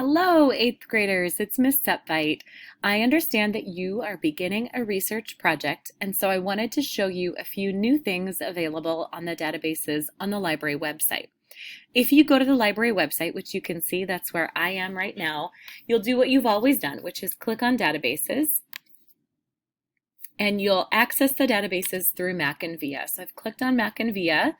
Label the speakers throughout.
Speaker 1: Hello, 8th graders. It's Miss Setbite. I understand that you are beginning a research project, and so I wanted to show you a few new things available on the databases on the library website. If you go to the library website, which you can see that's where I am right now, you'll do what you've always done, which is click on databases, and you'll access the databases through Mac and VIA. So I've clicked on Mac and VIA.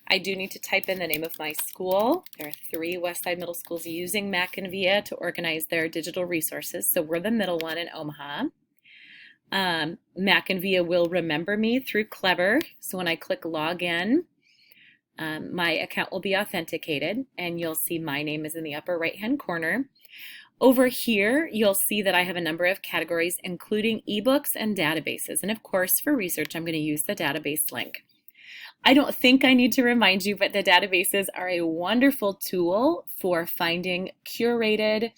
Speaker 1: I do need to type in the name of my school. There are 3 Westside Middle Schools using Mac and VIA to organize their digital resources. So we're the middle one in Omaha. Mac and VIA will remember me through Clever. So when I click Login, my account will be authenticated, and you'll see my name is in the upper right-hand corner. Over here, you'll see that I have a number of categories, including ebooks and databases. And of course, for research, I'm going to use the database link. I don't think I need to remind you, but the databases are a wonderful tool for finding curated,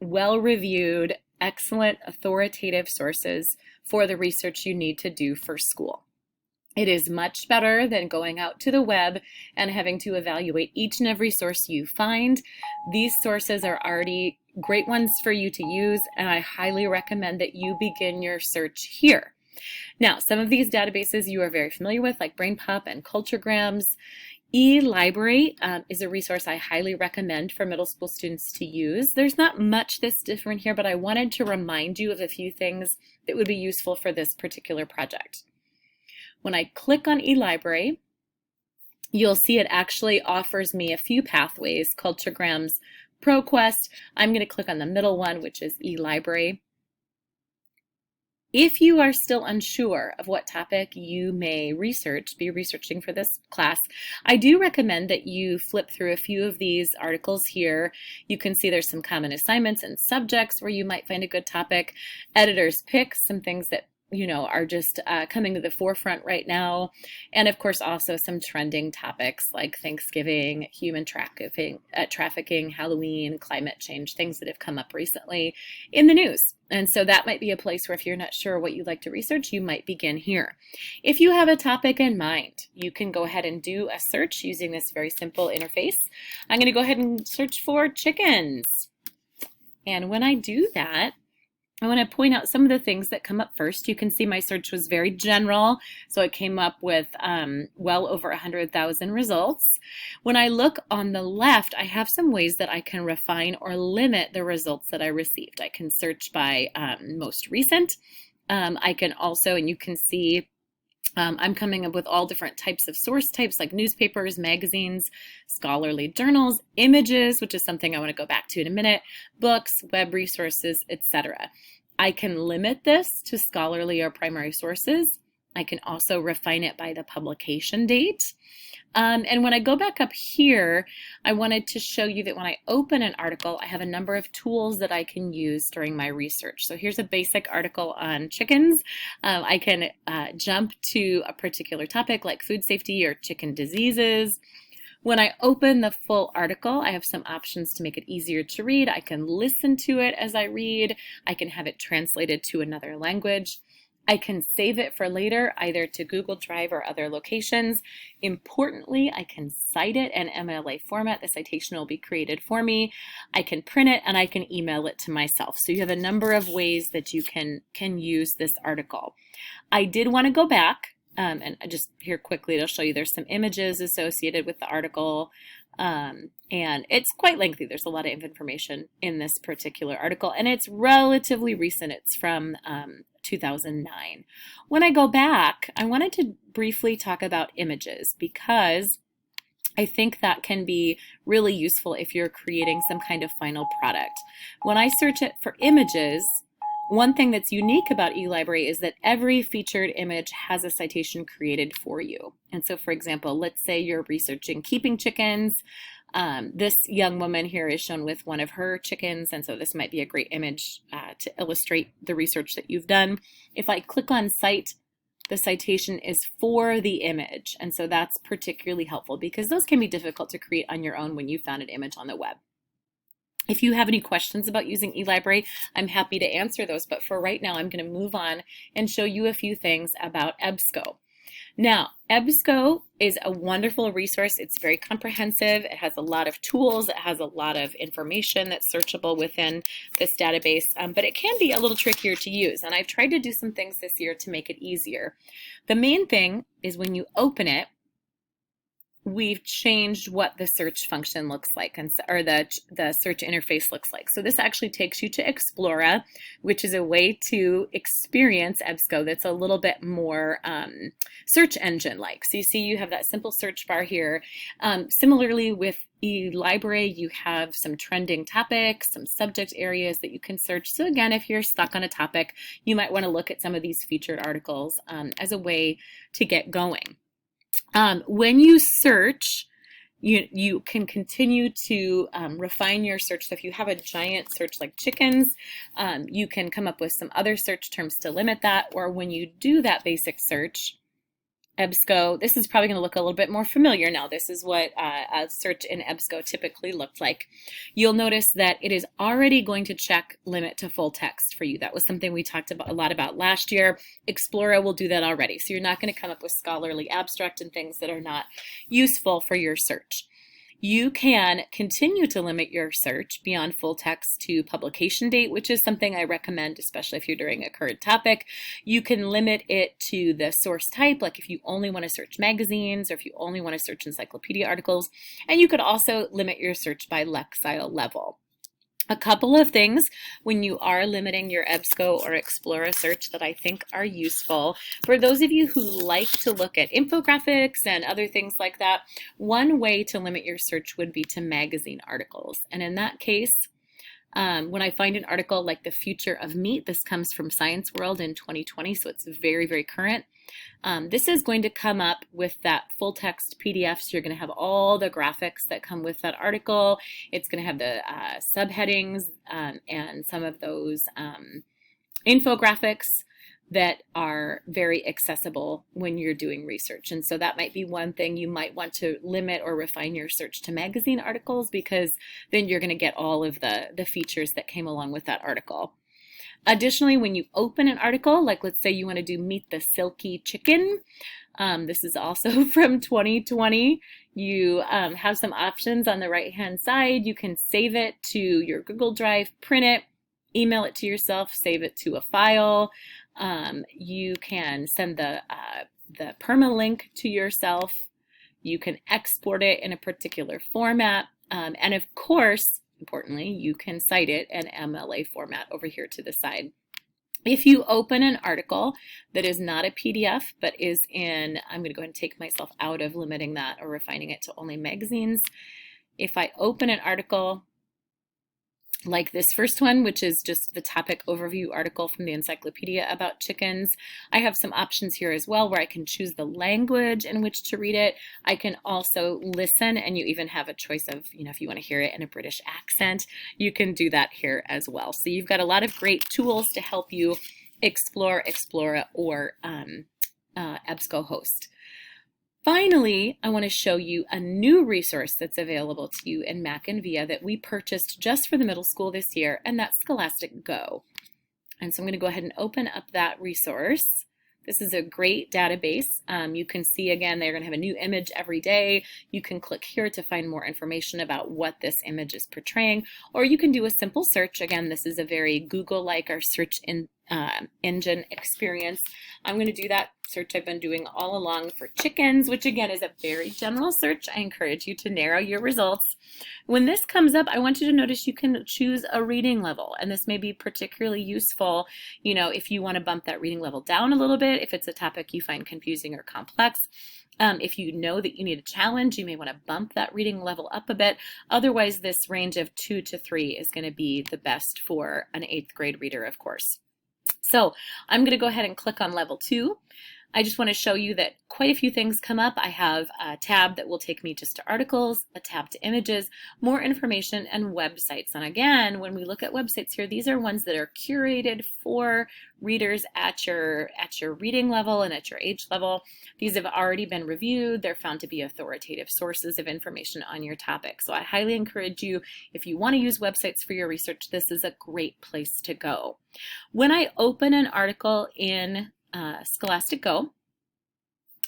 Speaker 1: well-reviewed, excellent, authoritative sources for the research you need to do for school. It is much better than going out to the web and having to evaluate each and every source you find. These sources are already great ones for you to use, and I highly recommend that you begin your search here. Now, some of these databases you are very familiar with, like BrainPop and Culturegrams. eLibrary is a resource I highly recommend for middle school students to use. There's not much that's different here, but I wanted to remind you of a few things that would be useful for this particular project. When I click on eLibrary, you'll see it actually offers me a few pathways: Culturegrams, ProQuest. I'm going to click on the middle one, which is eLibrary. If you are still unsure of what topic you may be researching for this class, I do recommend that you flip through a few of these articles here. You can see there's some common assignments and subjects where you might find a good topic. Editor's picks, some things that are just coming to the forefront right now. And of course, also some trending topics like Thanksgiving, human trafficking, Halloween, climate change, things that have come up recently in the news. And so that might be a place where if you're not sure what you'd like to research, you might begin here. If you have a topic in mind, you can go ahead and do a search using this very simple interface. I'm going to go ahead and search for chickens. And when I do that, I want to point out some of the things that come up first. You can see my search was very general, so it came up with well over 100,000 results. When I look on the left, I have some ways that I can refine or limit the results that I received. I can search by most recent. I can also, and you can see, I'm coming up with all different types of source types like newspapers, magazines, scholarly journals, images, which is something I want to go back to in a minute, books, web resources, etc. I can limit this to scholarly or primary sources. I can also refine it by the publication date. And when I go back up here, I wanted to show you that when I open an article, I have a number of tools that I can use during my research. So here's a basic article on chickens. I can jump to a particular topic like food safety or chicken diseases. When I open the full article, I have some options to make it easier to read. I can listen to it as I read. I can have it translated to another language. I can save it for later, either to Google Drive or other locations. Importantly, I can cite it in MLA format. The citation will be created for me. I can print it, and I can email it to myself. So you have a number of ways that you can use this article. I did want to go back, and just here quickly to show you there's some images associated with the article. And it's quite lengthy. There's a lot of information in this particular article, and it's relatively recent. It's from 2009. When I go back, I wanted to briefly talk about images because I think that can be really useful if you're creating some kind of final product. When I search it for images, one thing that's unique about eLibrary is that every featured image has a citation created for you. And so, for example, let's say you're researching keeping chickens. This young woman here is shown with one of her chickens, and so this might be a great image to illustrate the research that you've done. If I click on Cite, the citation is for the image, and so that's particularly helpful because those can be difficult to create on your own when you found an image on the web. If you have any questions about using eLibrary, I'm happy to answer those, but for right now, I'm going to move on and show you a few things about EBSCO. Now, EBSCO is a wonderful resource. It's very comprehensive. It has a lot of tools. It has a lot of information that's searchable within this database, but it can be a little trickier to use. And I've tried to do some things this year to make it easier. The main thing is when you open it, we've changed what the search function looks like, or the search interface looks like. So this actually takes you to Explora, which is a way to experience EBSCO that's a little bit more search engine-like. So you see you have that simple search bar here. Similarly with eLibrary, you have some trending topics, some subject areas that you can search. So again, if you're stuck on a topic, you might want to look at some of these featured articles as a way to get going. When you search, you can continue to refine your search. So if you have a giant search like chickens, you can come up with some other search terms to limit that. Or when you do that basic search, EBSCO, this is probably going to look a little bit more familiar now. This is what a search in EBSCO typically looked like. You'll notice that it is already going to check limit to full text for you. That was something we talked about a lot about last year. Explora will do that already. So you're not going to come up with scholarly abstract and things that are not useful for your search. You can continue to limit your search beyond full text to publication date, which is something I recommend, especially if you're doing a current topic. You can limit it to the source type, like if you only want to search magazines or if you only want to search encyclopedia articles. And you could also limit your search by lexile level. A couple of things when you are limiting your EBSCO or Explora search that I think are useful. For those of you who like to look at infographics and other things like that, one way to limit your search would be to magazine articles. And in that case, when I find an article like The Future of Meat, this comes from Science World in 2020, so it's very, very current. This is going to come up with that full text PDF, so you're going to have all the graphics that come with that article. It's going to have the subheadings and some of those infographics that are very accessible when you're doing research. And so that might be one thing you might want to limit or refine your search to magazine articles, because then you're going to get all of the features that came along with that article. Additionally, when you open an article, like let's say you want to do Meet the Silky Chicken, this is also from 2020, you have some options on the right-hand side. You can save it to your Google Drive, print it, email it to yourself, save it to a file. You can send the permalink to yourself. You can export it in a particular format. And of course, importantly, you can cite it in MLA format over here to the side. If you open an article that is not a PDF, but is in, I'm going to go ahead and take myself out of limiting that or refining it to only magazines. If I open an article like this first one, which is just the topic overview article from the encyclopedia about chickens, I have some options here as well where I can choose the language in which to read it. I can also listen, and you even have a choice of, if you want to hear it in a British accent, you can do that here as well. So you've got a lot of great tools to help you explore Explora or EBSCO host. Finally, I want to show you a new resource that's available to you in Mac and VIA that we purchased just for the middle school this year, and that's Scholastic Go. And so I'm going to go ahead and open up that resource. This is a great database. You can see, again, they're going to have a new image every day. You can click here to find more information about what this image is portraying, or you can do a simple search. Again, this is a very Google-like or search engine experience. I'm going to do that search I've been doing all along for chickens, which again is a very general search. I encourage you to narrow your results. When this comes up, I want you to notice you can choose a reading level, and this may be particularly useful, if you want to bump that reading level down a little bit, if it's a topic you find confusing or complex. If you know that you need a challenge, you may want to bump that reading level up a bit. Otherwise, this range of 2 to 3 is going to be the best for an 8th grade reader, of course. So I'm going to go ahead and click on level 2. I just want to show you that quite a few things come up. I have a tab that will take me just to articles, a tab to images, more information, and websites. And again, when we look at websites here, these are ones that are curated for readers at your reading level and at your age level. These have already been reviewed. They're found to be authoritative sources of information on your topic. So I highly encourage you, if you want to use websites for your research, this is a great place to go. When I open an article in Scholastic Go,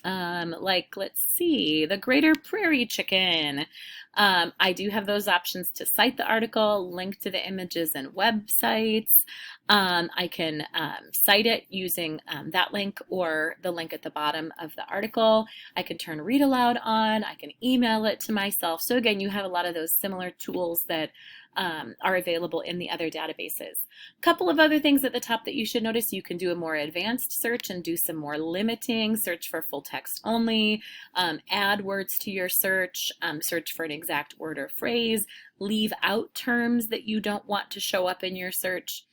Speaker 1: Like, let's see, the Greater Prairie Chicken. I do have those options to cite the article, link to the images and websites. I can cite it using that link or the link at the bottom of the article. I can turn read aloud on. I can email it to myself. So again, you have a lot of those similar tools that are available in the other databases. A couple of other things at the top that you should notice: you can do a more advanced search and do some more limiting, search for full text only, add words to your search, search for an exact word or phrase, leave out terms that you don't want to show up in your search.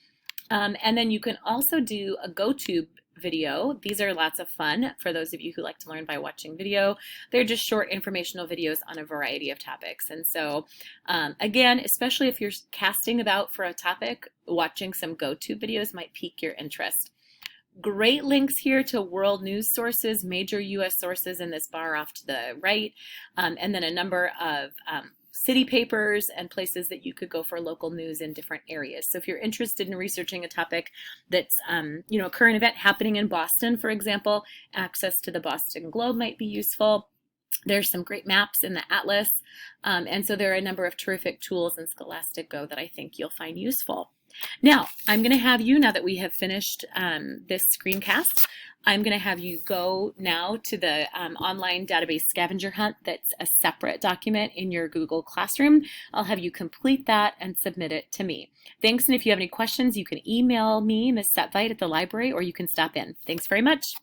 Speaker 1: And then you can also do a GoTube video. These are lots of fun for those of you who like to learn by watching video. They're just short informational videos on a variety of topics. And so again, especially if you're casting about for a topic, watching some GoTube videos might pique your interest. Great links here to world news sources, major U.S. sources in this bar off to the right, and then a number of city papers and places that you could go for local news in different areas. So if you're interested in researching a topic that's, a current event happening in Boston, for example, access to the Boston Globe might be useful. There's some great maps in the atlas, and so there are a number of terrific tools in Scholastic Go that I think you'll find useful. Now, I'm going to have you, now that we have finished this screencast, I'm going to have you go now to the online database scavenger hunt that's a separate document in your Google Classroom. I'll have you complete that and submit it to me. Thanks, and if you have any questions, you can email me, Ms. Setvite, at the library, or you can stop in. Thanks very much.